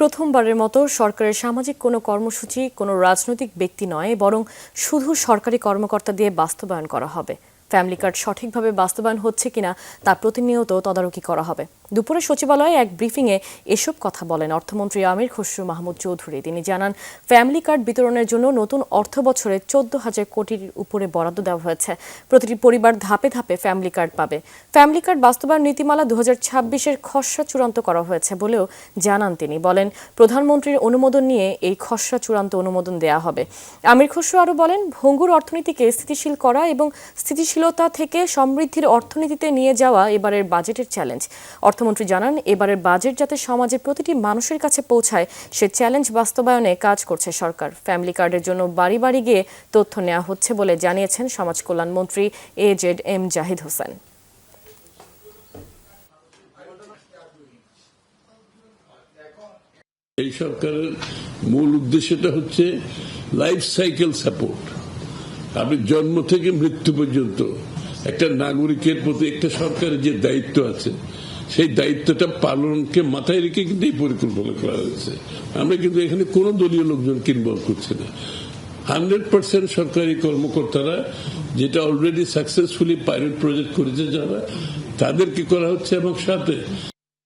প্রথমবারের মতো সরকারের সামাজিক কোনো কর্মসূচি কোনো রাজনৈতিক ব্যক্তি নয়, বরং শুধু সরকারি কর্মকর্তা দিয়ে বাস্তবায়ন করা হবে। ফ্যামিলি কার্ড সঠিকভাবে বাস্তবায়ন হচ্ছে কিনা তা প্রতিনিয়ত তদারকি করা হবে। দুপুরে সচিবালয়ে এক ব্রিফিংয়ে এসব কথা বলেন অর্থমন্ত্রী আমির খসরু মাহমুদ চৌধুরী। তিনি জানান, ফ্যামিলি কার্ড বিতরণের জন্য নতুন অর্থ বছরে 14,000 কোটির উপরে বরাদ্দ দেওয়া হয়েছে। প্রতিটি পরিবার ধাপে ধাপে ফ্যামিলি কার্ড পাবে। ফ্যামিলি কার্ড বাস্তবায়ন নীতিমালা 2026-এর খসড়া চূড়ান্ত করা হয়েছে বলেও জানান তিনি। বলেন, প্রধানমন্ত্রীর অনুমোদন নিয়ে এই খসড়া চূড়ান্ত অনুমোদন দেয়া হবে। আমির খসরু আরও বলেন, ভঙ্গুর অর্থনীতিকে স্থিতিশীল করা এবং স্থিতিশীলতা থেকে সমৃদ্ধির অর্থনীতিতে নিয়ে যাওয়া এবারের বাজেটের চ্যালেঞ্জ। অর্থমন্ত্রী জানান, এবারের বাজেট যাতে সমাজের প্রতিটি মানুষের কাছে পৌঁছায় সে চ্যালেঞ্জ বাস্তবায়নে কাজ করছে সরকার। ফ্যামিলি কার্ডের জন্য বাড়ি বাড়ি গিয়ে তথ্য নেওয়া হচ্ছে বলে জানিয়েছেন সমাজ কল্যাণ মন্ত্রী AZM জাহিদ হোসেন। এই সরকারের মূল উদ্দেশ্যটা হচ্ছে লাইফ সাইকেল সাপোর্ট। আপনি জন্ম থেকে মৃত্যু পর্যন্ত একটা নাগরিকের প্রতি একটা সরকারের যে দায়িত্ব আছে সেই দায়িত্বটা পালনকে মাথায় রেখে কিন্তু এই পরিকল্পনা করা হয়েছে। আমরা কিন্তু এখানে কোনো দলীয় লোকজনকে ইনভলভ করছি না। 100% সরকারি কর্মকর্তারা যেটা অলরেডি সাকসেসফুলি পাইলট প্রজেক্ট করেছে যারা, তাদেরকে করা হচ্ছে এবং সাথে